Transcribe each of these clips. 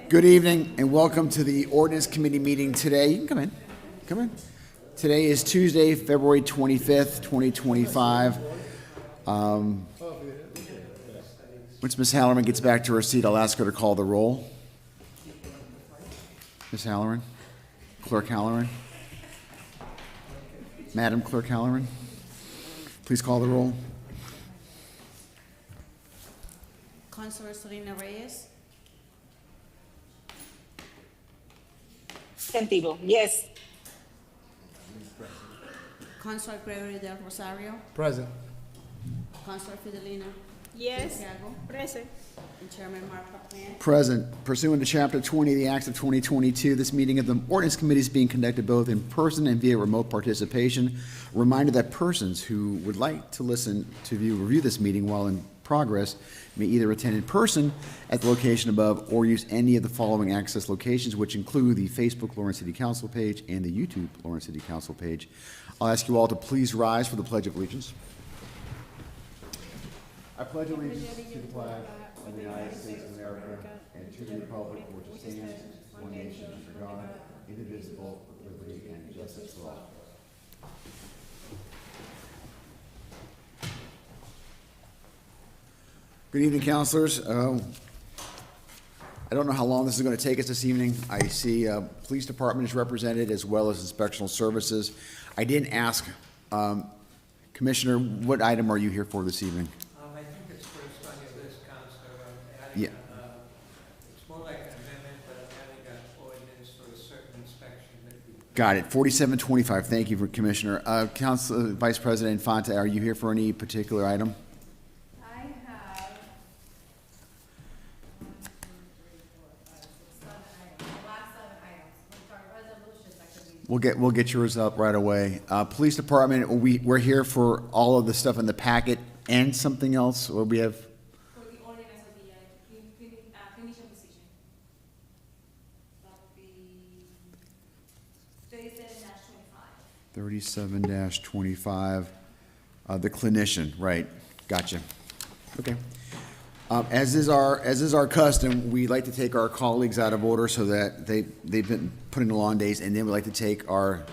Good evening and welcome to the Ordinance Committee meeting today. You can come in. Come in. Today is Tuesday, February 25th, 2025. Once Ms. Halloran gets back to her seat, I'll ask her to call the roll. Ms. Halloran? Clerk Halloran? Madam Clerk Halloran? Please call the roll. Councilor Selena Reyes, Sentido, yes. Councilor Gregory del Rosario, Present. Councilor Fidelina Yes. Santiago, Present. and Chairman Mark LaPlante. Present. Pursuant to Chapter 20 of the Acts of 2022, this meeting of the Ordinance Committee is being conducted both in person and via remote participation. A reminder that persons who would like to listen to review this meeting while in progress may either attend in person at the location above or use any of the following access locations, which include the Facebook Lawrence City Council page and the YouTube Lawrence City Council page. I'll ask you all to please rise for the Pledge of Allegiance. I pledge allegiance to the flag of the United States of America and to the republic for which it stands, one nation under God, indivisible, with liberty and justice for all. Good evening, councilors. I don't know how long this is going to take us this evening. I see police department is represented as well as inspectional services. I didn't ask, Commissioner, what item are you here for this evening? I think it's first on your list, Counselor. Yeah. It's more like an amendment, but I'm adding an ordinance for a certain inspection that we. Got it. 4725. Thank you, Commissioner. Council Vice President Infante, are you here for any particular item? I have 1, 2, 3, 4, 5, 6, 7 items. The last 7 items. Which are resolutions that could be. We'll get yours up right away. Police Department, we're here for all of the stuff in the packet and something else, or we have, For the ordinance of the clinician position. That would be 37-25. 37-25, the clinician, right, gotcha. Okay. As is our custom, we like to take our colleagues out of order so that they've been putting in long days, and then we like to take our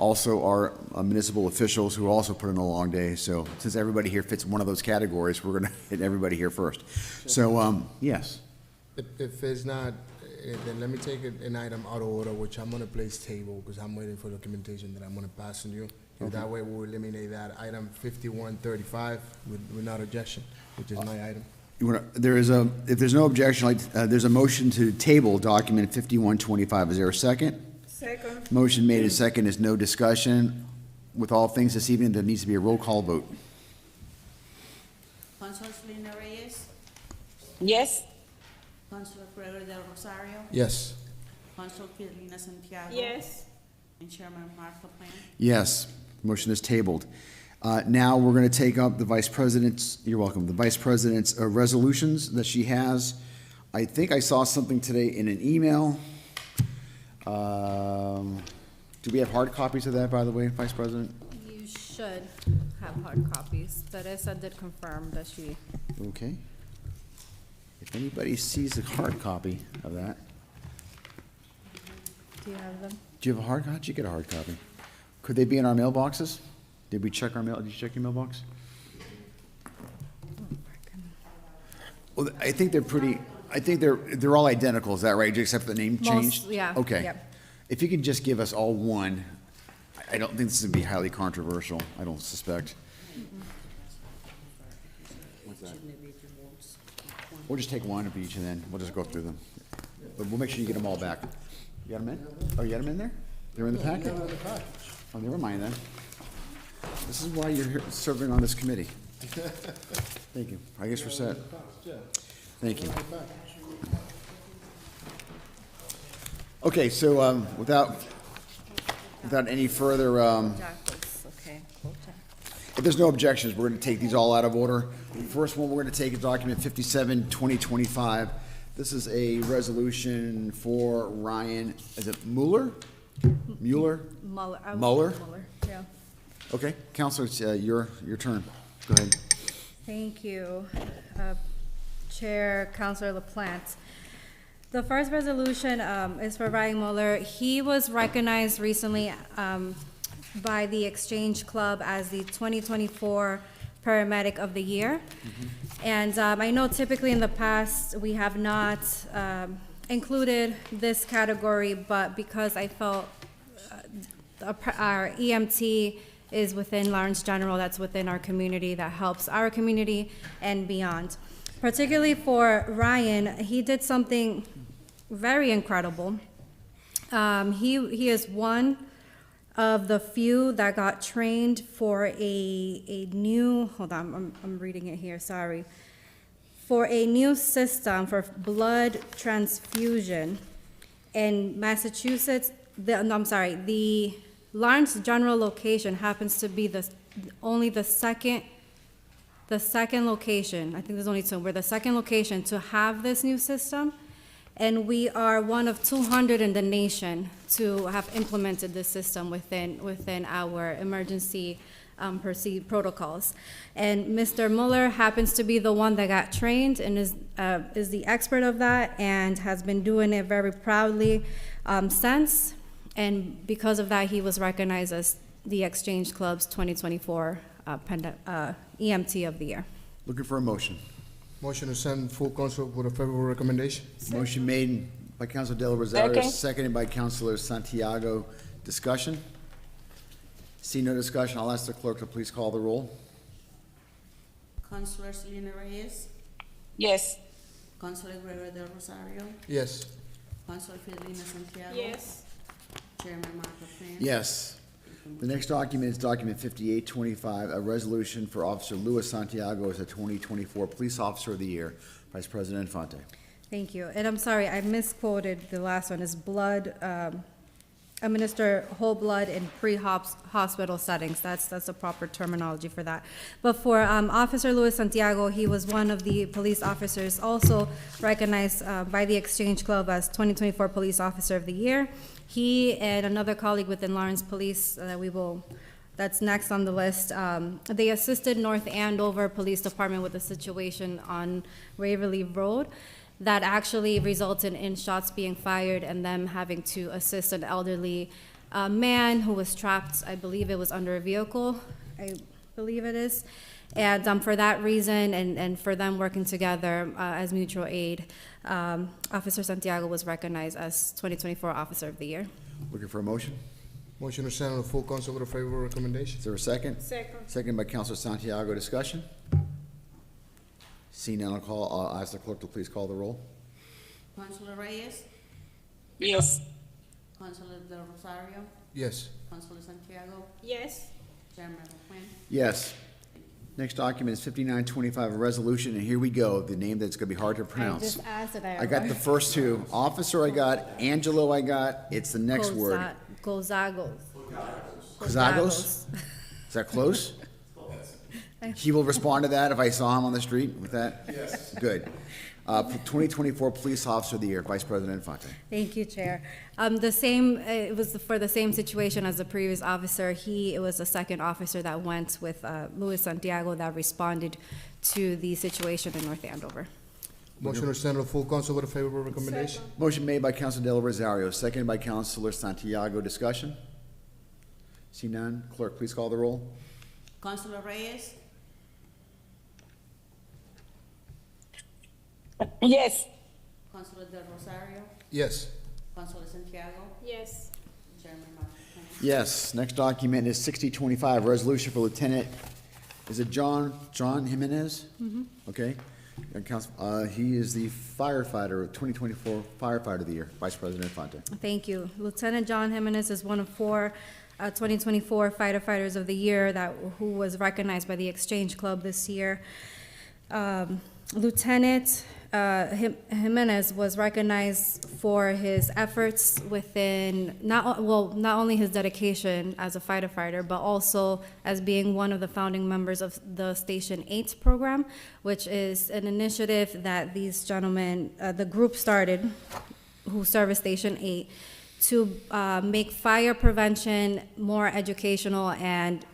municipal officials who also put in a long day. So since everybody here fits one of those categories, we're gonna hit everybody here first. So, yes. If it's not, then let me take an item out of order, which I'm gonna place table, because I'm waiting for documentation that I'm gonna pass on you. And that way we'll eliminate that item 5135 without objection, which is my item. If there's no objection, there's a motion to table document 5125. Is there a second? Second. Motion made and second is no discussion. With all things this evening, there needs to be a roll call vote. Councilor Selena Reyes, Yes. Councilor Gregory del Rosario, Yes. Councilor Fidelina Santiago. Yes. And Chairman Mark LaPlante. Yes, motion is tabled. Now we're going to take up the Vice President's, you're welcome, the Vice President's resolutions that she has. I think I saw something today in an email. Do we have hard copies of that, by the way, Vice President? You should have hard copies. Teresa did confirm that she. Okay. If anybody sees a hard copy of that, Do you have them? do you have a hard copy? Did you get a hard copy? Could they be in our mailboxes? Did we check our mail? Did you check your mailbox? Well, I think they're pretty, I think they're all identical, is that right, except for the name changed? Yeah. Okay. Yep. If you could just give us all one, I don't think this would be highly controversial, I don't suspect. What's that? We'll just take one of each and then we'll just go through them. But we'll make sure you get them all back. You got them in? Oh, you got them in there? They're in the packet? Oh, never mind then. This is why you're here serving on this committee. Thank you. I guess we're set. Thank you. Okay, so without any further, Okay. if there's no objections, we're going to take these all out of order. The first one we're going to take is document 57-2025. This is a resolution for Ryan, is it Mueller? Mueller? Mueller. Mueller? Yeah. Okay, Counselor, it's your turn. Go ahead. Thank you, Chair, Councilor LaPlante. The first resolution is for Ryan Mueller. He was recognized recently by the Exchange Club as the 2024 Paramedic of the Year. And I know typically in the past, we have not included this category, but because I felt our EMT is within Lawrence General, that's within our community, that helps our community and beyond. Particularly for Ryan, he did something very incredible. He is one of the few that got trained for a new, hold on, I'm reading it here, sorry. For a new system for blood transfusion in Massachusetts, the Lawrence General location happens to be only the second location. I think there's only two. We're the second location to have this new system, and we are one of 200 in the nation to have implemented this system within our emergency protocols. And Mr. Mueller happens to be the one that got trained and is the expert of that and has been doing it very proudly since. And because of that, he was recognized as the Exchange Club's 2024 EMT of the Year. Looking for a motion. Motion to send full council with a favorable recommendation. Motion made by Councilor Del Rosario, Second. seconded by Councilor Santiago. Discussion? See no discussion, I'll ask the clerk to please call the roll. Councilor Selena Reyes, Yes. Councilor Gregorio del Rosario, Yes. Councilor Fidelina Santiago. Yes. Chairman Martha Plante. Yes. The next document is document 5825, a resolution for Officer Luis Santiago as a 2024 Police Officer of the Year. Vice President Infante. Thank you. And I'm sorry, I misquoted the last one. Is blood, administer whole blood in pre-hospital settings. That's the proper terminology for that. But for Officer Luis Santiago, he was one of the police officers also recognized by the Exchange Club as 2024 Police Officer of the Year. He and another colleague within Lawrence Police that's next on the list, they assisted North Andover Police Department with a situation on Waverly Road that actually resulted in shots being fired and them having to assist an elderly man who was trapped, I believe it was under a vehicle, I believe it is. And for that reason and for them working together as mutual aid, Officer Santiago was recognized as 2024 Officer of the Year. Looking for a motion? Motion to send on the full council with a favorable recommendation. Is there a second? Second. Second by Councilor Santiago. Discussion? Seeing none, I'll ask the clerk to please call the roll. Councilor Reyes, Yes. Councilor del Rosario, Yes. Councilor Santiago, Yes. Chairman Plante. Yes. Next document is 5925, a resolution, and here we go, the name that's gonna be hard to I pronounce. just asked it. I got the first two. Officer I got, Angelo I got, it's the next word. Gonzagos. Kazagos? Is that close? He will respond to that if I saw him on the street with that? Yes. Good. 2024 Police Officer of the Year, Vice President Infante. Thank you, Chair. It was for the same situation as the previous officer. It was the second officer that went with Luis Santiago that responded to the situation in North Andover. Motion to send on the full council with a favorable recommendation. Motion made by Councilor Del Rosario, seconded by Councilor Santiago. Discussion? See none, clerk, please call the roll. Councilor Reyes, Yes. Councilor del Rosario, Yes. Councilor Santiago, Yes. Chairman Martha Plante. Yes, next document is 6025, resolution for Lieutenant, is it John Jimenez? Okay. And he is the firefighter, 2024 Firefighter of the Year, Vice President Infante. Thank you. Lieutenant John Jimenez is one of four 2024 Firefighters of the Year who was recognized by the Exchange Club this year. Lieutenant Jimenez was recognized for his efforts within not only his dedication as a firefighter, but also as being one of the founding members of the Station 8 program, which is an initiative that these gentlemen, the group started, who serve Station 8, to make fire prevention more educational and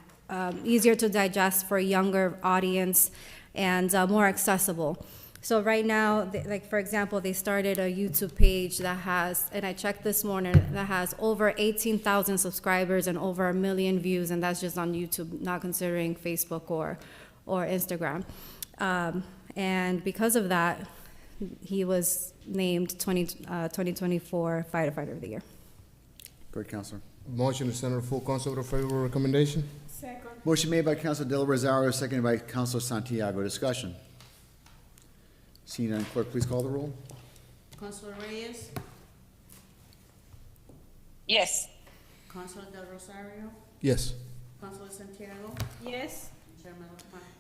easier to digest for a younger audience and more accessible. So right now, like, for example, they started a YouTube page that has, and I checked this morning, that has over 18,000 subscribers and over 1 million views, and that's just on YouTube, not considering Facebook or Instagram. And because of that, he was named 2024 Firefighter of the Year. Great, Counselor. Motion to send to the full council with a favorable recommendation? Second. Motion made by Counselor Del Rosario, seconded by Counselor Santiago. Discussion. Seeing none, clerk, please call the roll. Consuelo Reyes, Yes. Consuelo Del Rosario, Yes. Consuelo Santiago, Yes. Chairman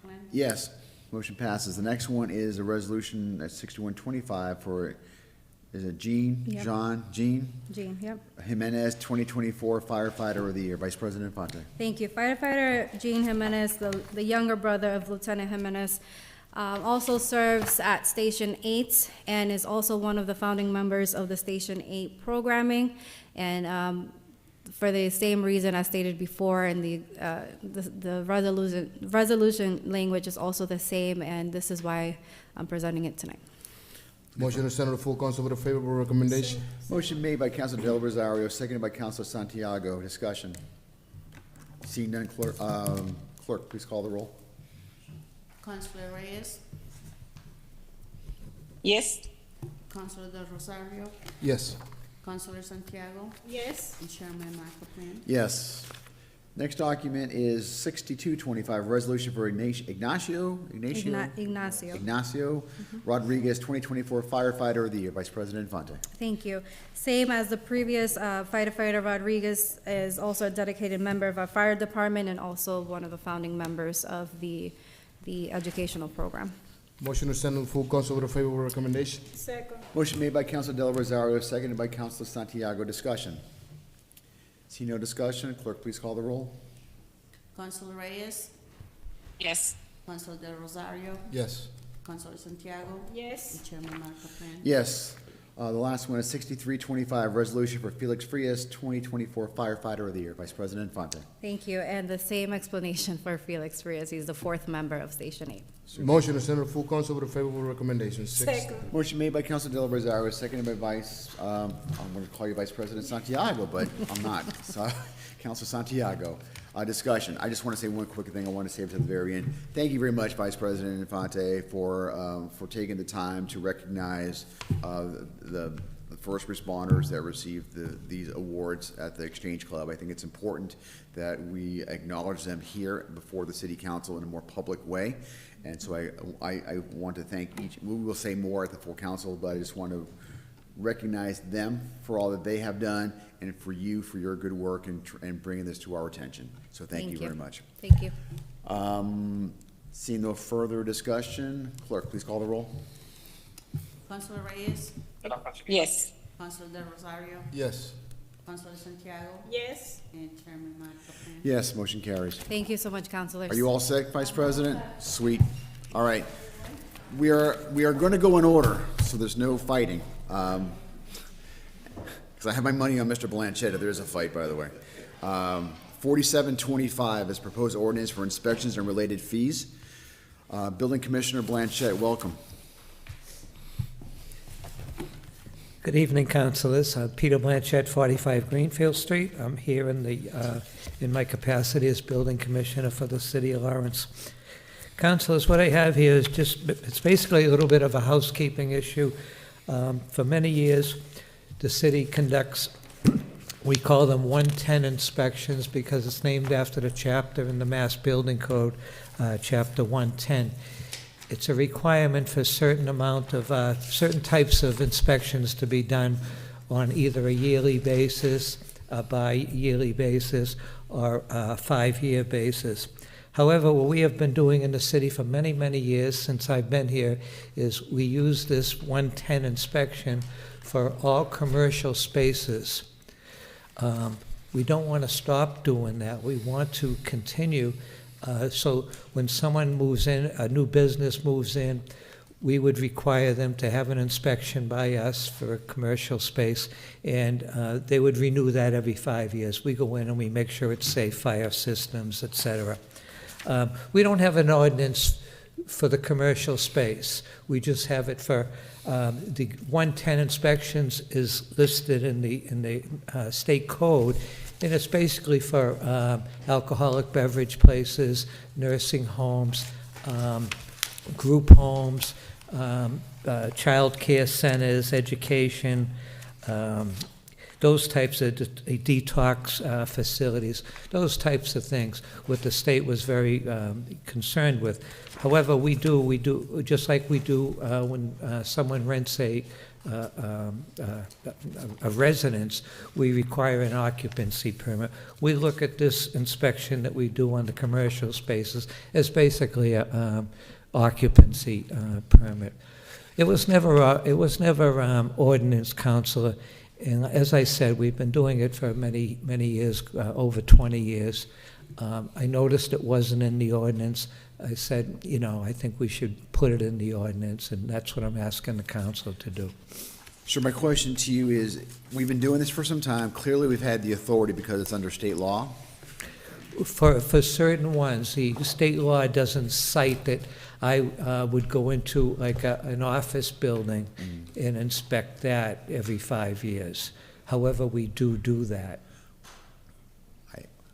Martin. Yes, motion passes. The next one is a resolution at 6125 for, is it Jean? Yep. Jean Jean, yep. Jimenez, 2024 Firefighter of the Year. Vice President Infante. Thank you. Firefighter Jean Jimenez, the younger brother of Lieutenant Jimenez, also serves at Station 8 and is also one of the founding members of the Station 8 programming. And for the same reason I stated before, and the resolution language is also the same, and this is why I'm presenting it tonight. Motion to send to the full council with a favorable recommendation? Motion made by Counselor Del Rosario, seconded by Counselor Santiago. Discussion. Seeing none, clerk, please call the roll. Consuelo Reyes, Yes. Consuelo Del Rosario, Yes. Consuelo Santiago, Yes. and Chairman Martin. Yes. Next document is 6225, resolution for Ignacio Ignacio. Rodriguez, 2024 Firefighter of the Year. Vice President Infante. Thank you. Same as the previous firefighter, Rodriguez is also a dedicated member of our fire department and also one of the founding members of the educational program. Motion to send to the full council with a favorable recommendation? Second. Motion made by Counselor Del Rosario, seconded by Counselor Santiago. Discussion. See no discussion, clerk, please call the roll. Consuelo Reyes, Yes. Consuelo Del Rosario, Yes. Consuelo Santiago, Yes. and Chairman Martin. Yes. The last one is 6325, resolution for Felix Frias, 2024 Firefighter of the Year. Vice President Infante. Thank you. And the same explanation for Felix Frias. He's the fourth member of Station 8. Motion to send to the full council with a favorable recommendation? Second. Motion made by Counselor Del Rosario, seconded by I'm going to call you Vice President Santiago, but I'm not. So, Counselor Santiago. Discussion. I just want to say one quick thing I want to save to the very end. Thank you very much, Vice President Infante, for taking the time to recognize the first responders that received these awards at the Exchange Club. I think it's important that we acknowledge them here before the City Council in a more public way. And so I want to thank each, we will say more at the full council, but I just want to recognize them for all that they have done and for you for your good work and bringing this to our attention. So thank you very much. Thank you. Seeing no further discussion, clerk, please call the roll. Consuelo Reyes, Yes. Consuelo Del Rosario, Yes. Consuelo Santiago, Yes. and Chairman Martin. Yes, motion carries. Thank you so much, counselors. Are you all set, Vice President? Sweet. All right. We are going to go in order, so there's no fighting. Because I have my money on Mr. Blanchett. There is a fight, by the way. 4725 is proposed ordinance for inspections and related fees. Building Commissioner Blanchett, welcome. Good evening, councilors. Peter Blanchett, 45 Greenfield Street. I'm here in my capacity as building commissioner for the city of Lawrence. Councilors, what I have here is it's basically a little bit of a housekeeping issue. For many years, the city conducts, we call them 110 inspections because it's named after the chapter in the Mass Building Code, Chapter 110. It's a requirement for a certain amount of, certain types of inspections to be done on either a yearly basis, a bi-yearly basis, or a 5-year basis. However, what we have been doing in the city for many, many years since I've been here is we use this 110 inspection for all commercial spaces. We don't want to stop doing that. We want to continue. So when someone moves in, a new business moves in, we would require them to have an inspection by us for a commercial space, and they would renew that every 5 years. We go in and we make sure it's safe, fire systems, etc. We don't have an ordinance for the commercial space. We just have it for, the 110 inspections is listed in the state code, and it's basically for alcoholic beverage places, nursing homes, group homes, child care centers, education, those types of detox facilities, those types of things, what the state was very concerned with. However, we do, just like we do when someone rents a residence, we require an occupancy permit. We look at this inspection that we do on the commercial spaces as basically a occupancy permit. It was never ordinance, Counselor, and as I said, we've been doing it for many, many years, over 20 years. I noticed it wasn't in the ordinance. I said, you know, I think we should put it in the ordinance, and that's what I'm asking the council to do. Sure, my question to you is, we've been doing this for some time. Clearly, we've had the authority because it's under state law. For certain ones, the state law doesn't cite that I would go into like an office building and inspect that every 5 years. However, we do that.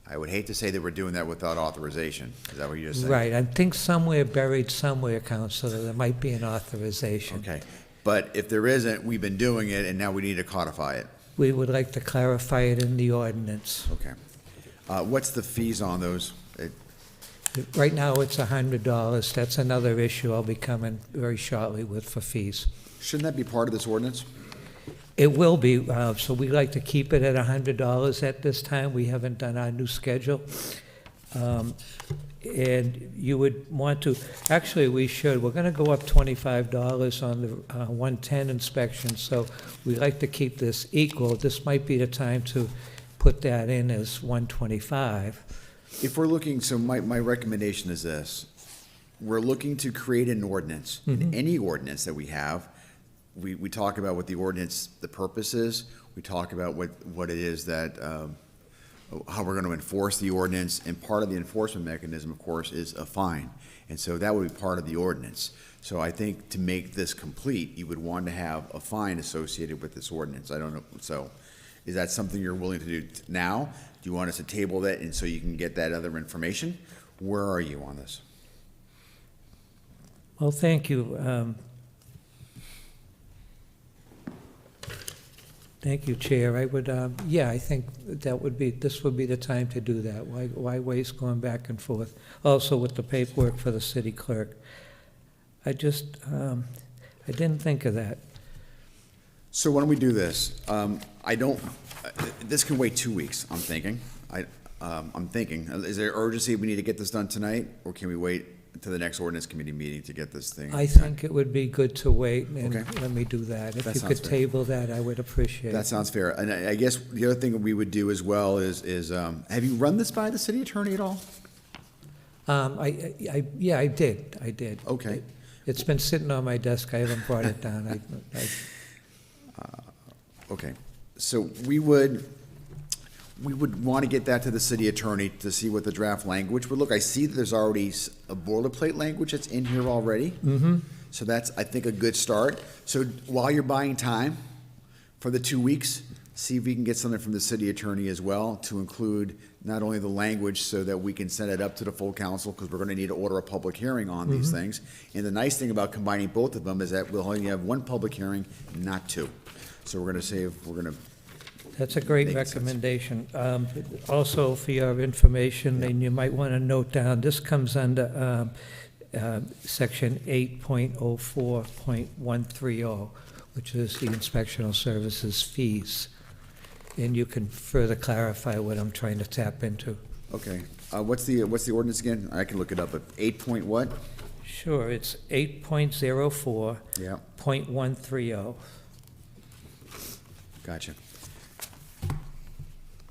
I would hate to say that we're doing that without authorization. Is that what you're saying? Right, I think somewhere buried somewhere, Counselor, there might be an authorization. Okay. But if there isn't, we've been doing it, and now we need to codify it. We would like to clarify it in the ordinance. Okay. What's the fees on those? Right now, it's $100. That's another issue I'll be coming very shortly with for fees. Shouldn't that be part of this ordinance? It will be, so we like to keep it at $100 at this time. We haven't done our new schedule. And you would want to, actually, we should. We're going to go up $25 on the 110 inspection, so we like to keep this equal. This might be the time to put that in as 125. If we're looking, so my recommendation is this. We're looking to create an ordinance. In any ordinance that we have, we talk about what the ordinance, the purpose is. We talk about what it is that, how we're going to enforce the ordinance. And part of the enforcement mechanism, of course, is a fine. And so that would be part of the ordinance. So I think to make this complete, you would want to have a fine associated with this ordinance. I don't know. So is that something you're willing to do now? Do you want us to table that and so you can get that other information? Where are you on this? Well, thank you. Thank you, Chair. I would, yeah, I think this would be the time to do that. Why waste going back and forth? Also with the paperwork for the city clerk. I just, I didn't think of that. So why don't we do this? This can wait 2 weeks, I'm thinking. I'm thinking, is there urgency, we need to get this done tonight? Or can we wait to the next ordinance committee meeting to get this thing? I think it would be good to wait and Okay. let me do that. If That you sounds could fair. table that, I would appreciate it. That sounds fair. And I guess the other thing we would do as well is have you run this by the city attorney at all? Yeah, I did. Okay. It's been sitting on my desk. I haven't brought it down. Okay. So we would want to get that to the city attorney to see what the draft language would look. I see that there's already a boilerplate language that's in here already. Mm-hmm. So that's, I think, a good start. So while you're buying time for the 2 weeks, see if we can get something from the city attorney as well to include not only the language so that we can send it up to the full council, because we're going to need to order a public hearing on these things. And the nice thing about combining both of them is that we'll only have one public hearing, not two. So we're going to That's a great Makes sense. recommendation. Also, for your information, and you might want to note down, this comes under Section 8.04.130, which is the inspectional services fees. And you can further clarify what I'm trying to tap into. Okay. What's the ordinance again? I can look it up, but 8 point what? Sure, it's 8.04.130. Yeah, gotcha.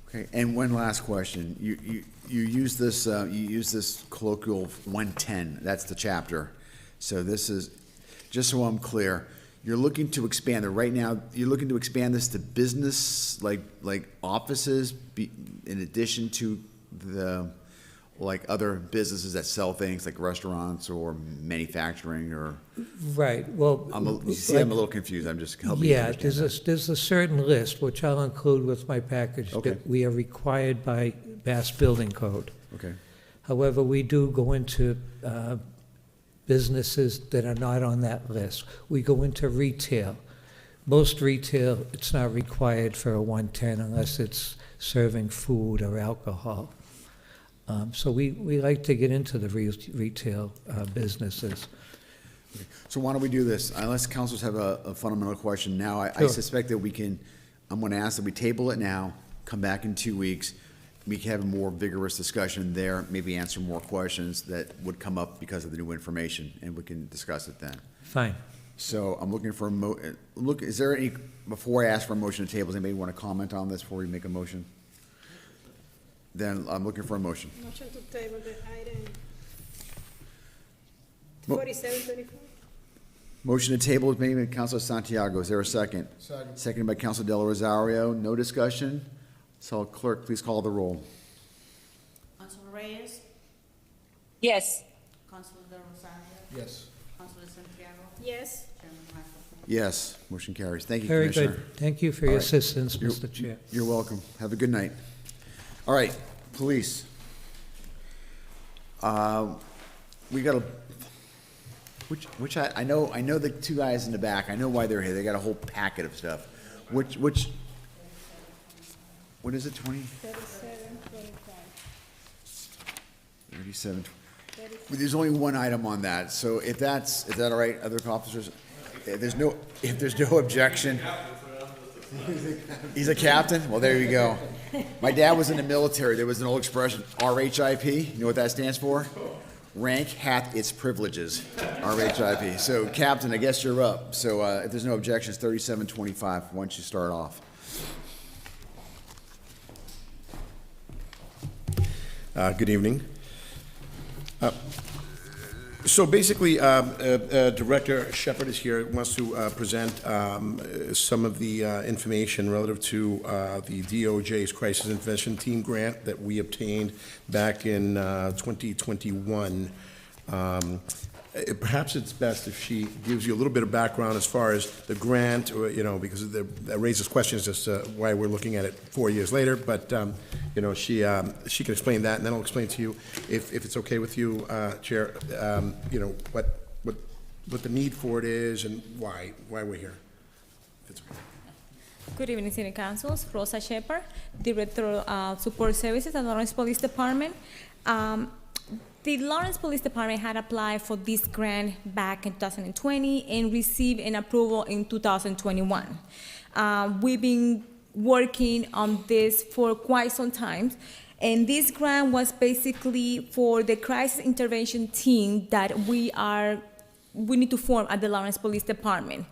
Okay, and one last question. You use this colloquial 110, that's the chapter. So this is, just so I'm clear, you're looking to expand it. Right now, you're looking to expand this to business, like offices, in addition to the like other businesses that sell things like restaurants or manufacturing or, Right, well. you see, I'm a little confused. I'm just helping you Yeah, understand. there's a certain list, which I'll include with my package, Okay. that we are required by Mass Building Code. Okay. However, we do go into businesses that are not on that list. We go into retail. Most retail, it's not required for a 110 unless it's serving food or alcohol. So we like to get into the retail businesses. So why don't we do this? Unless councilors have a fundamental question now, I Sure. suspect that we can, I'm gonna ask that we table it now, come back in 2 weeks. We can have a more vigorous discussion there, maybe answer more questions that would come up because of the new information, and we can discuss it then. Fine. So I'm looking for is there any, before I ask for a motion to table, does anybody want to comment on this before we make a motion? Then I'm looking for a motion. Motion to table the item Mo- 4724. Motion to table is made by Councilor Santiago. Is there a second? Second. Seconded by Councilor Del Rosario. No discussion? So clerk, please call the roll. Councilor Reyes, Yes. Councilor Del Rosario, Yes. Councilor Santiago, Yes. Chairman Michael. Yes, motion carries. Thank you, Very Commissioner. good. Thank you for your All right. assistance, You're- Mr. Chair. You're welcome. Have a good night. All right, police. We got a, which I know the two guys in the back, I know why they're here. They got a whole packet of stuff. What is it, 20? 37. There's only one item on that, so is that all right, other officers? If there's no objection. He's a captain? Well, there you go. My dad was in the military. There was an old expression, RHIP. You know what that stands for? Rank hath its privileges, RHIP. So, Captain, I guess you're up. So, if there's no objections, 3725, why don't you start off? Good evening. So basically, Director Shepard is here, wants to present some of the information relative to the DOJ's Crisis Intervention Team grant that we obtained back in 2021. Perhaps it's best if she gives you a little bit of background as far as the grant, or, because that raises questions as to why we're looking at it 4 years later. But she can explain that, and then I'll explain to you, if it's okay with you, Chair, what the need for it is and why we're here. If it's okay. Good evening, City Councils. Rosa Shepard, Director of Support Services at Lawrence Police Department. The Lawrence Police Department had applied for this grant back in 2020 and received an approval in 2021. We've been working on this for quite some time, and this grant was basically for the crisis intervention team that we need to form at the Lawrence Police Department.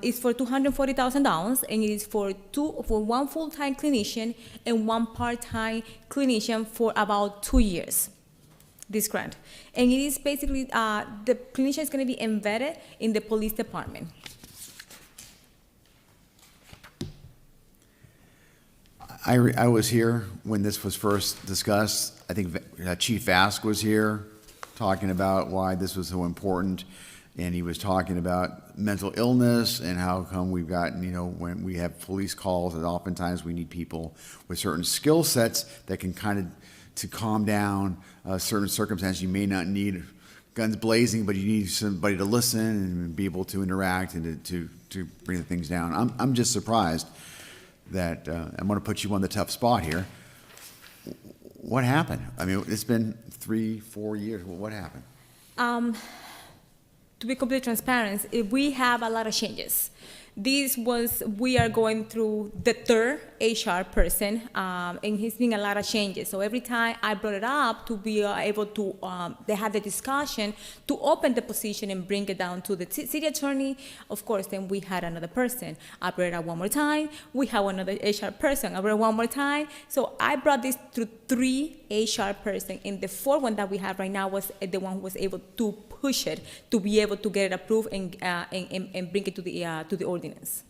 It's for $240,000, and it is for one full-time clinician and one part-time clinician for about 2 years. This grant, and it is basically the clinician is going to be embedded in the police department. I was here when this was first discussed. I think Chief Ask was here talking about why this was so important. And he was talking about mental illness and how come we've gotten, when we have police calls, that oftentimes we need people with certain skill sets that can kind of, to calm down certain circumstances. You may not need guns blazing, but you need somebody to listen and be able to interact and to bring the things down. I'm just surprised that, I'm going to put you on the tough spot here. What happened? I mean, it's been 3-4 years. Well, what happened? To be completely transparent, we have a lot of changes. We are going through the third HR person, and he's been a lot of changes. So every time I brought it up to be able to, they had the discussion to open the position and bring it down to the city attorney. Of course, then we had another person. I brought it up one more time. We have another HR person. I brought it one more time. So I brought this to 3 HR person, and the 4th one that we have right now was the one who was able to push it to be able to get it approved and bring it to the ordinance.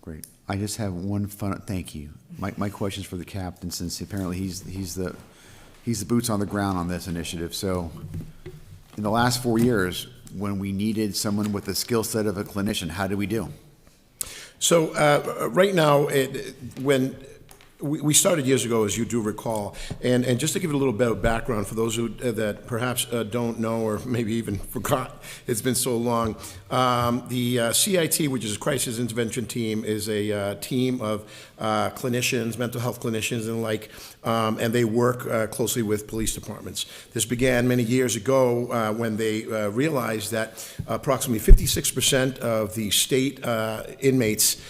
Great. I just have one fun, thank you. My question's for the captain, since apparently he's the he's the boots on the ground on this initiative. So in the last 4 years, when we needed someone with the skill set of a clinician, how did we do? So right now, when we started years ago, as you do recall, and just to give it a little bit of background for those who that perhaps don't know or maybe even forgot, it's been so long. The CIT, which is a Crisis Intervention Team, is a team of clinicians, mental health clinicians and the like, and they work closely with police departments. This began many years ago when they realized that approximately 56% of the state inmates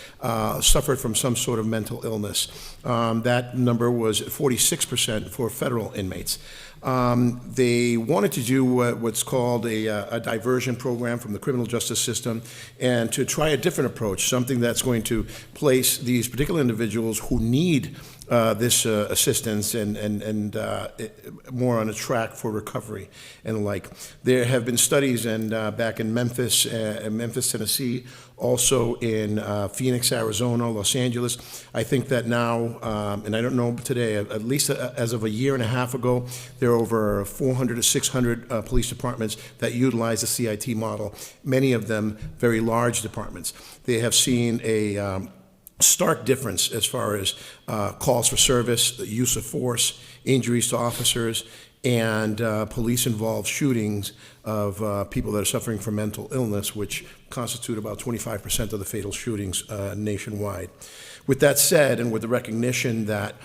suffered from some sort of mental illness. That number was 46% for federal inmates. They wanted to do what's called a diversion program from the criminal justice system and to try a different approach, something that's going to place these particular individuals who need this assistance and more on a track for recovery and the like. There have been studies back in Memphis, Tennessee, also in Phoenix, Arizona, Los Angeles. I think that now, and I don't know today, at least as of a year and a half ago, there are over 400 to 600 police departments that utilize the CIT model, many of them very large departments. They have seen a stark difference as far as calls for service, the use of force, injuries to officers, and police-involved shootings of people that are suffering from mental illness, which constitute about 25% of the fatal shootings nationwide. With that said, and with the recognition that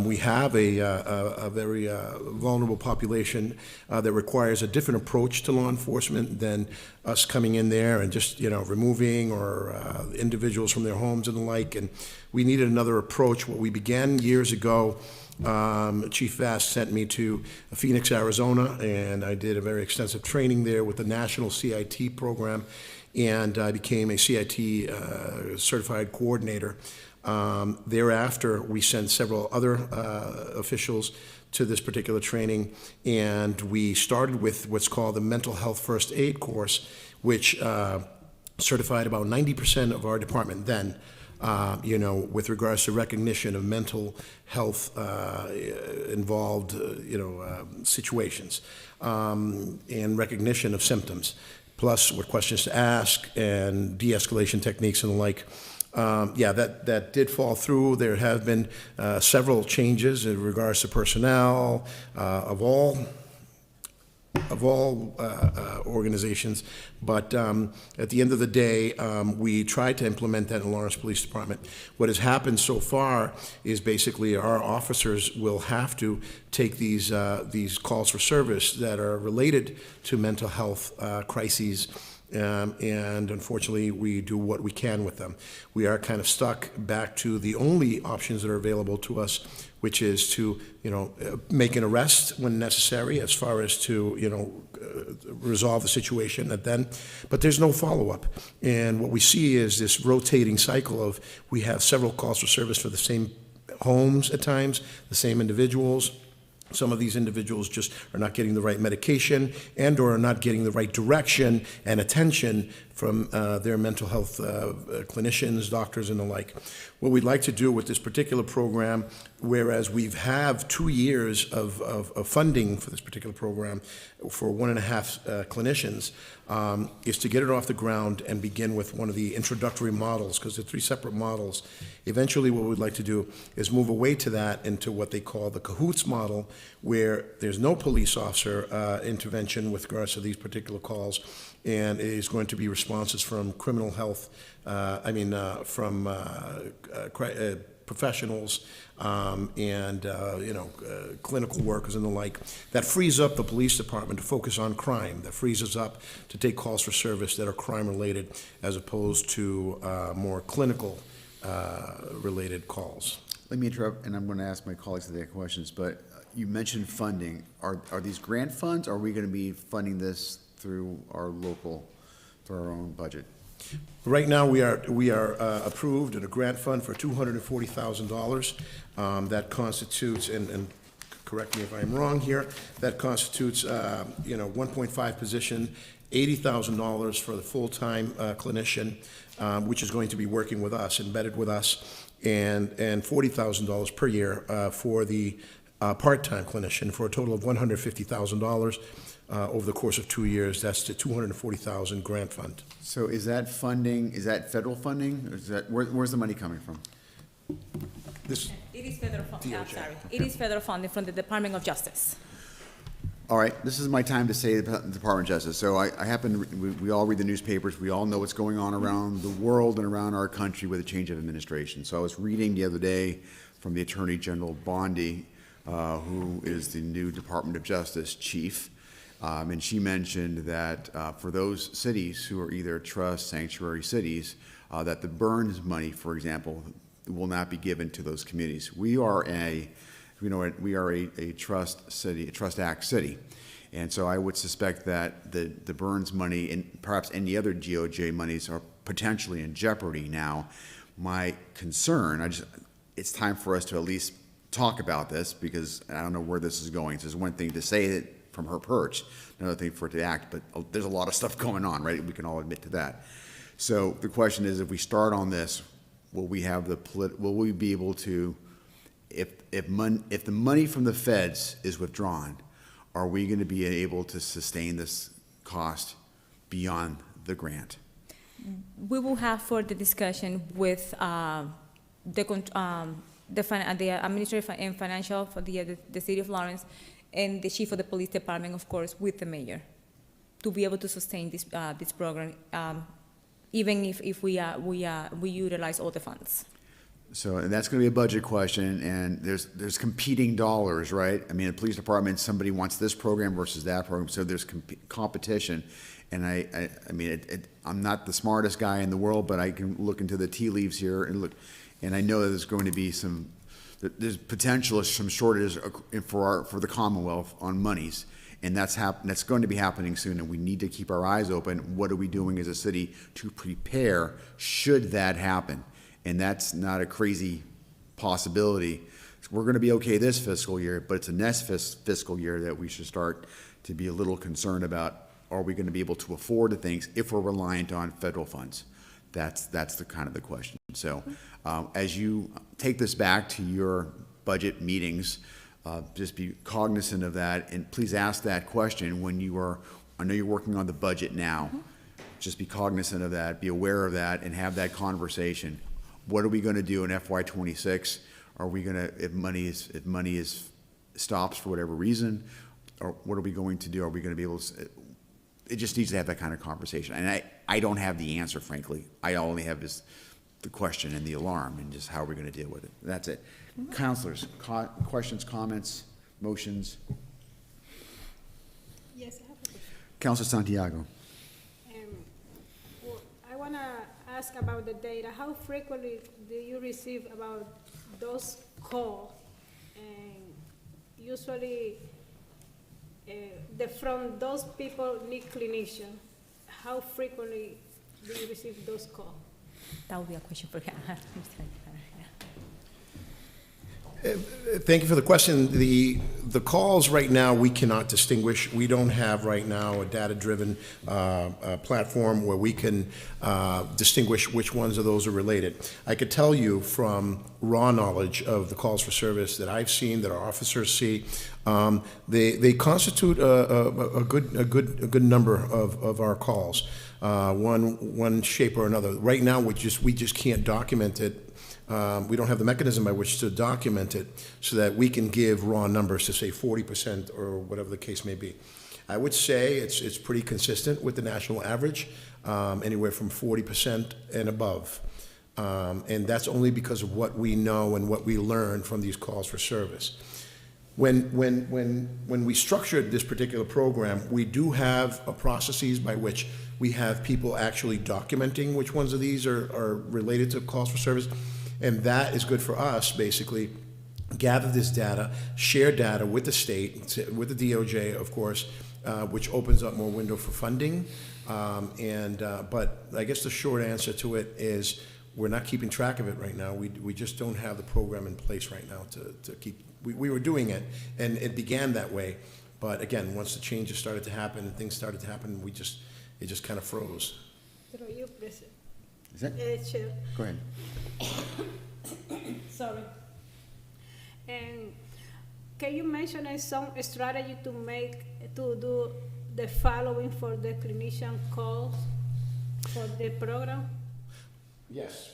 we have a very vulnerable population that requires a different approach to law enforcement than us coming in there and just, removing or individuals from their homes and the like, and we needed another approach. What we began years ago, Chief Vast sent me to Phoenix, Arizona, and I did a very extensive training there with the National CIT program, and I became a CIT certified coordinator. Thereafter, we sent several other officials to this particular training, and we started with what's called the Mental Health First Aid course, which certified about 90% of our department then. With regards to recognition of mental health involved, situations, and recognition of symptoms, plus what questions to ask and de-escalation techniques and the like. That did fall through. There have been several changes in regards to personnel of all organizations, but at the end of the day, we tried to implement that in Lawrence Police Department. What has happened so far is basically our officers will have to take these calls for service that are related to mental health crises. And unfortunately, we do what we can with them. We are kind of stuck back to the only options that are available to us, which is to, make an arrest when necessary, as far as to, resolve the situation at then. But there's no follow-up. And what we see is this rotating cycle of we have several calls for service for the same homes at times, the same individuals. Some of these individuals just are not getting the right medication and or are not getting the right direction and attention from their mental health clinicians, doctors, and the like. What we'd like to do with this particular program, whereas we've have 2 years of funding for this particular program for 1.5 clinicians, is to get it off the ground and begin with one of the introductory models, because they're 3 separate models. Eventually, what we'd like to do is move away to that into what they call the CAHOOTS model, where there's no police officer intervention with regards to these particular calls, and it is going to be responses from criminal health, from professionals and clinical workers and the like. That frees up the police department to focus on crime. That frees us up to take calls for service that are crime-related as opposed to more clinical related calls. Let me interrupt, and I'm going to ask my colleagues if they have questions, but you mentioned funding. Are these grant funds, or are we going to be funding this through our own budget? Right now, we are approved in a grant fund for $240,000. That constitutes, and correct me if I'm wrong here, that constitutes 1.5 position, $80,000 for the full-time clinician, which is going to be working with us, embedded with us, and $40,000 per year for the part-time clinician for a total of $150,000 over the course of 2 years. That's the $240,000 grant fund. So is that funding, is that federal funding, or is that, where's the money coming from? This, It is federal funding, I'm DOJ. sorry. It is federal funding from the Department of Justice. All right, this is my time to say the Department of Justice. So I happen, we all read the newspapers, we all know what's going on around the world and around our country with a change of administration. So I was reading the other day from the Attorney General Bondi, who is the new Department of Justice chief, and she mentioned that for those cities who are either trust sanctuary cities, that the Burns money, for example, will not be given to those communities. We are a trust city, a trust act city. And so I would suspect that the Burns money and perhaps any other DOJ monies are potentially in jeopardy now. My concern, it's time for us to at least talk about this, because I don't know where this is going. So it's one thing to say it from her perch, another thing for it to act, but there's a lot of stuff going on, right? We can all admit to that. So the question is, if we start on this, will we have will we be able to, if the money from the feds is withdrawn, are we going to be able to sustain this cost beyond the grant? We will have further discussion with the administrative and financial for the city of Lawrence, and the chief of the police department, of course, with the mayor, to be able to sustain this program, even if we utilize all the funds. So, and that's going to be a budget question, and there's competing dollars, right? I mean, the police department, somebody wants this program versus that program, so there's competition. And I'm not the smartest guy in the world, but I can look into the tea leaves here and look, and I know that there's going to be there's potential some shortages for the Commonwealth on monies, and that's going to be happening soon, and we need to keep our eyes open. What are we doing as a city to prepare should that happen? And that's not a crazy possibility. We're going to be okay this fiscal year, but it's a next fiscal year that we should start to be a little concerned about. Are we going to be able to afford the things if we're reliant on federal funds? That's the kind of the question. So as you take this back to your budget meetings, just be cognizant of that, and please ask that question when I know you're working on the budget now. Just be cognizant of that, be aware of that, and have that conversation. What are we going to do in FY26? Are we going to, if money stops for whatever reason, or what are we going to do? Are we going to be able to? It just needs to have that kind of conversation. And I don't have the answer, frankly. I only have just the question and the alarm, and just how are we going to deal with it. That's it. Councilors, questions, comments, motions? Yes, I have a question. Councilor Santiago. Well, I want to ask about the data. How frequently do you receive about those calls? And usually, from those people need clinician. How frequently do you receive those calls? That would be a question for Thank you for the question. The calls right now, we cannot distinguish. We don't have right now a data-driven platform where we can distinguish which ones of those are related. I could tell you from raw knowledge of the calls for service that I've seen, that our officers see, they constitute a good number of our calls, one shape or another. Right now, we just can't document it. We don't have the mechanism by which to document it so that we can give raw numbers to say 40% or whatever the case may be. I would say it's pretty consistent with the national average, anywhere from 40% and above. And that's only because of what we know and what we learn from these calls for service. When we structured this particular program, we do have processes by which we have people actually documenting which ones of these are related to calls for service. And that is good for us, basically, gather this data, share data with the state, with the DOJ, of course, which opens up more window for funding. But I guess the short answer to it is we're not keeping track of it right now. We just don't have the program in place right now to keep. We were doing it, and it began that way. But again, once the changes started to happen and things started to happen, it just kind of froze. Through you, President. Is that? Chair. Go ahead. Sorry. And can you mention some strategy to do the following for the clinician calls for the program? Yes.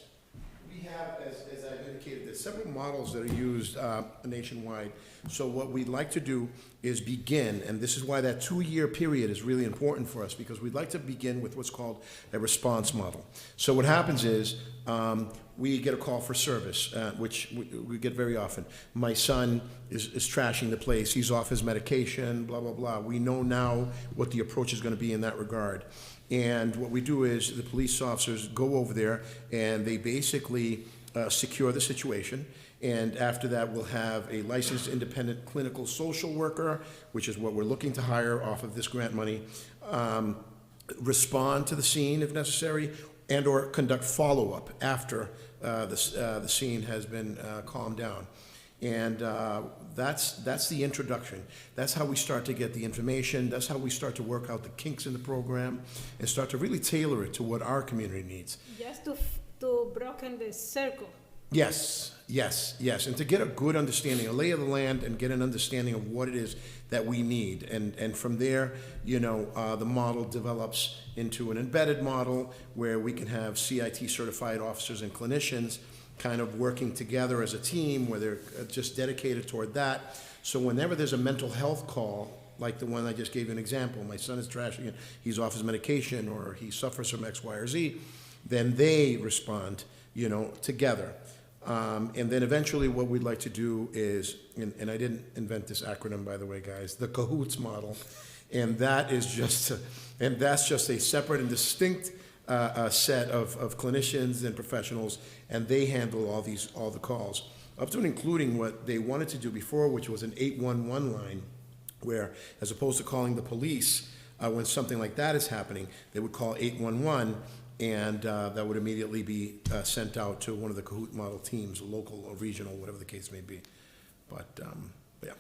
We have, as I've indicated, there's several models that are used nationwide. So what we'd like to do is begin, and this is why that 2-year period is really important for us, because we'd like to begin with what's called a response model. So what happens is, we get a call for service, which we get very often. My son is trashing the place, he's off his medication, blah, blah, blah. We know now what the approach is gonna be in that regard. And what we do is the police officers go over there and they basically secure the situation. And after that, we'll have a licensed independent clinical social worker, which is what we're looking to hire off of this grant money, respond to the scene if necessary, and or conduct follow-up after the scene has been calmed down. And that's the introduction. That's how we start to get the information. That's how we start to work out the kinks in the program and start to really tailor it to what our community needs. Just to broken the circle. Yes, yes, yes. And to get a good understanding, a lay of the land, and get an understanding of what it is that we need. And from there, you know, the model develops into an embedded model where we can have CIT certified officers and clinicians kind of working together as a team where they're just dedicated toward that. So whenever there's a mental health call, like the one I just gave you an example, my son is trashing it, he's off his medication, or he suffers from X, Y, or Z, then they respond, you know, together. And then eventually what we'd like to do is, and I didn't invent this acronym, by the way, guys, the CAHOOTS model. And that is just, and that's just a separate and distinct set of clinicians and professionals, and they handle all the calls, up to and including what they wanted to do before, which was an 811 line, where as opposed to calling the police when something like that is happening, they would call 811, and that would immediately be sent out to one of the Kahoot model teams, local or regional, whatever the case may be. But yeah.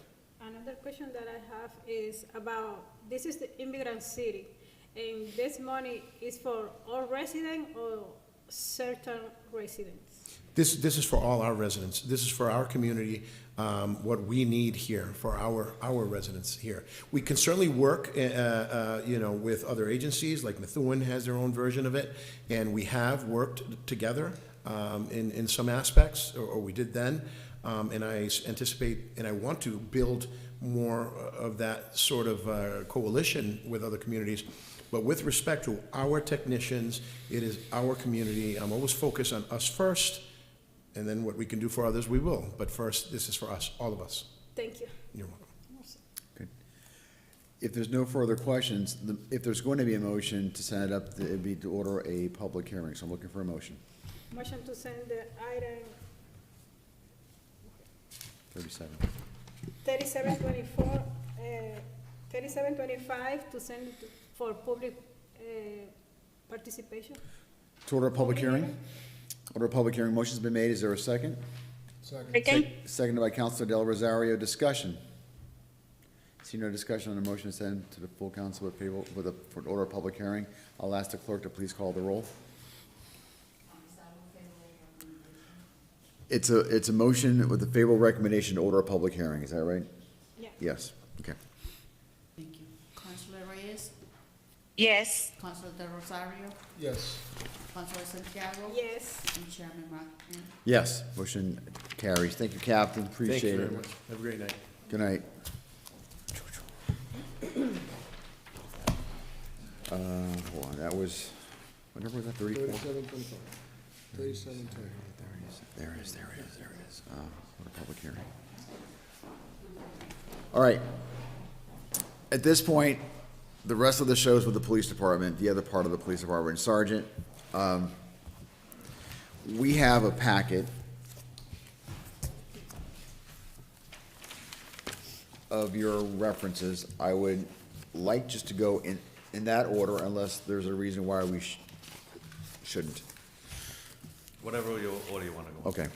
Another question that I have is about, this is the immigrant city, and this money is for all residents or certain residents? This is for all our residents. This is for our community, what we need here for our residents here. We can certainly work, you know, with other agencies, like Methuen has their own version of it, and we have worked together in some aspects, or we did then, and I anticipate and I want to build more of that sort of coalition with other communities. But with respect to our technicians, it is our community. I'm always focused on us first, and then what we can do for others, we will. But first, this is for us, all of us. Thank you. You're welcome. Good. If there's no further questions, if there's going to be a motion to send it up, it'd be to order a public hearing. So I'm looking for a motion. Motion to send the item 37. 3724, 3725 to send it for public participation. To order a public hearing? Order a public hearing. Motion's been made. Is there a second? Second. Seconded by Councilor Del Rosario. Discussion. See no discussion on the motion to send to the full council with favor, for order of public hearing. I'll ask the clerk to please call the roll. It's a motion with a favorable recommendation to order a public hearing. Is that right? Yeah. Yes. Okay. Thank you. Councilor Reyes? Yes. Councilor Del Rosario? Yes. Councilor Santiago? Yes. And Chairman Martin? Yes. Motion carries. Thank you, Captain. Thank you Appreciate very it. much. Have a great night. Good night. Hold on, that was, what number was that, 34? 3725. 3720. There it is. What a public hearing. All right. At this point, the rest of the show's with the police department, the other part of the police department. Sergeant, we have a packet of your references. I would like just to go in that order unless there's a reason why we shouldn't. Whatever order you want to go. Okay.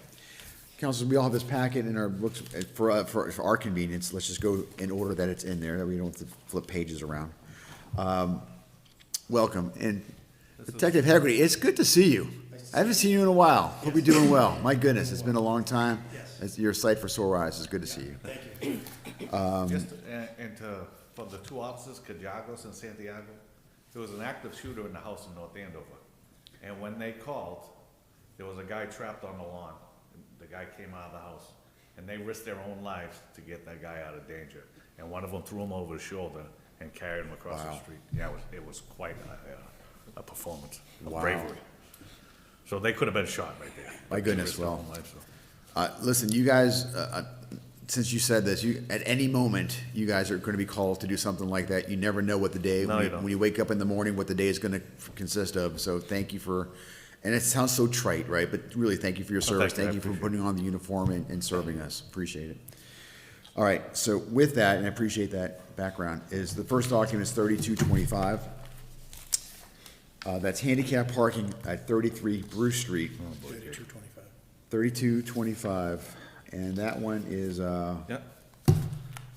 Councilors, we all have this packet in our books. For our convenience, let's just go in order that it's in there, that we don't have to flip pages around. Welcome. And Detective Hegarty, it's good to see you. I haven't seen you in a while. Hope you're doing well. My goodness, it's been a long time. Yes. You're a sight for sore eyes. It's good to see you. Thank you. Just, for the two officers, Cajagos and Santiago, there was an active shooter in the house in North Andover. And when they called, there was a guy trapped on the lawn. The guy came out of the house, and they risked their own lives to get that guy out of danger. And one of them threw him over his shoulder and carried him across the street. Yeah, it was quite a performance of bravery. So they could have been shot right there. My goodness, Risked their well. own lives, so. Listen, you guys, since you said this, at any moment, you guys are gonna be called to do something like that. You never know what the day, No, you don't. when you wake up in the morning, what the day is gonna consist of. So thank you for, and it sounds so trite, right? But really, thank you for your service. thank you. I Thank you for appreciate putting on the uniform and serving us. Appreciate it. All right, so with that, and I appreciate that background, is the first document is 3225. That's handicap parking at 33 Bruce Street. 3225, and that one is, Yeah.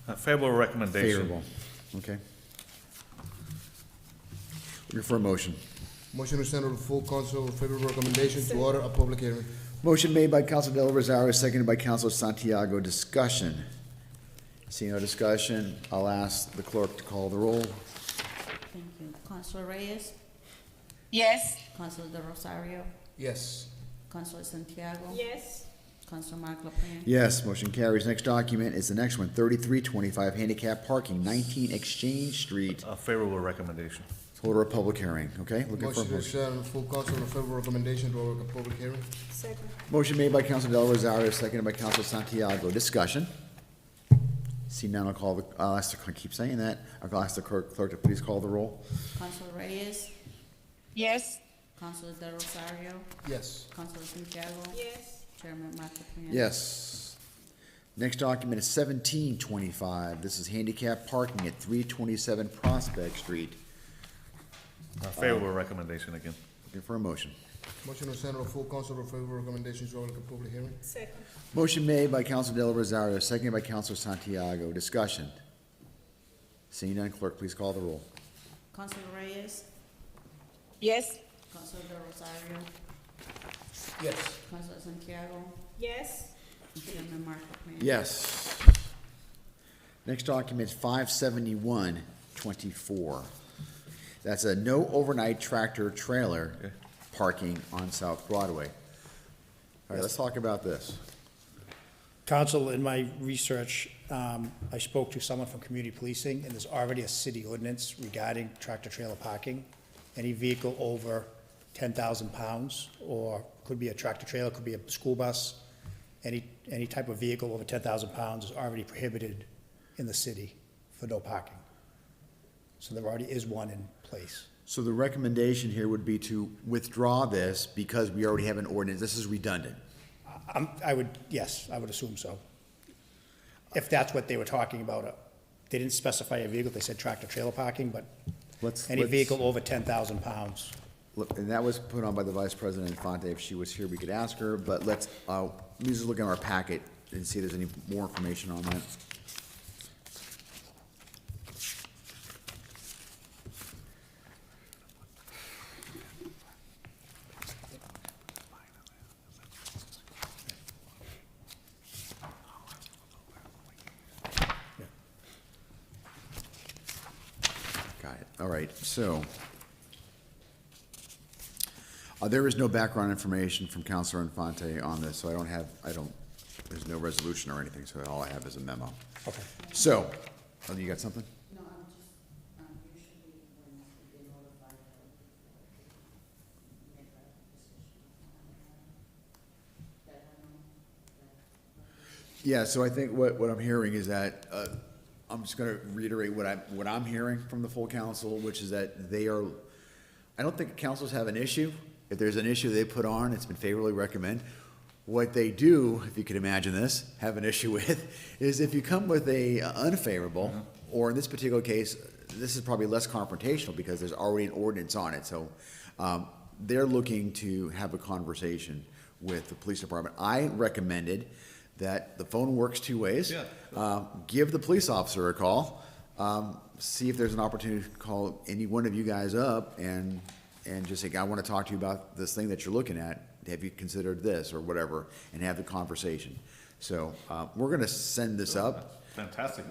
A favorable recommendation. favorable, okay? Looking for a motion. Motion to send to the full council with favorable recommendation to order a public hearing. Motion made by Council Del Rosario, seconded by Council Santiago. Discussion. Seeing no discussion, I'll ask the clerk to call the roll. Thank you. Councilor Reyes? Yes. Councilor De Rosario? Yes. Councilor Santiago? Yes. Councilor Mark LaPlante? Yes, motion carries. Next document is the next one, 3325, handicap parking, 19 Exchange Street. A favorable recommendation. Order a public hearing, okay? Looking for a Motion to motion. send to the full council with favorable recommendation to order a public hearing. Second. Motion made by Council Del Rosario, seconded by Council Santiago. Discussion. See none, I'll ask the, I keep saying that. I'll ask the clerk to please call the roll. Councilor Reyes? Yes. Councilor De Rosario? Yes. Councilor Santiago? Yes. Chairman Mark LaPlante? Yes. Next document is 1725. This is handicap parking at 327 Prospect Street. A favorable recommendation again. Looking for a motion. Motion to send to the full council with favorable recommendation to order a public hearing. Second. Motion made by Council Del Rosario, seconded by Council Santiago. Discussion. Seeing none, clerk, please call the roll. Councilor Reyes? Yes. Councilor De Rosario? Yes. Councilor Santiago? Yes. Chairman Mark LaPlante? Yes. Next document is 57124. That's a no overnight tractor trailer parking on South Broadway. All right, let's talk about this. Council, in my research, I spoke to someone from community policing, and there's already a city ordinance regarding tractor-trailer parking. Any vehicle over 10,000 pounds, or could be a tractor-trailer, could be a school bus, any type of vehicle over 10,000 pounds is already prohibited in the city for no parking. So there already is one in place. So the recommendation here would be to withdraw this because we already have an ordinance. This is redundant. Yes, I would assume so. If that's what they were talking about. They didn't specify a vehicle, they said tractor-trailer parking, but any vehicle over 10,000 pounds. Look, and that was put on by the Vice President Infante. If she was here, we could ask her, but let's just look at our packet and see if there's any more information on that. Got it. All right, so there is no background information from Councilor Infante on this, so there's no resolution or anything, so all I have is a memo. Okay. So, you got something? No, I'm just, usually when they notify them, make a decision. Yeah, so I think what I'm hearing is that, I'm just gonna reiterate what I'm hearing from the full council, which is that I don't think councils have an issue. If there's an issue they put on, it's been favorably recommended. What they do, if you could imagine this, have an issue with, is if you come with a unfavorable, or in this particular case, this is probably less confrontational because there's already an ordinance on it, so they're looking to have a conversation with the police department. I recommended that the phone works two ways. Yeah. Give the police officer a call, see if there's an opportunity to call any one of you guys up and and just say, I want to talk to you about this thing that you're looking at. Have you considered this or whatever, and have the conversation. So, we're gonna send this up. Fantastic.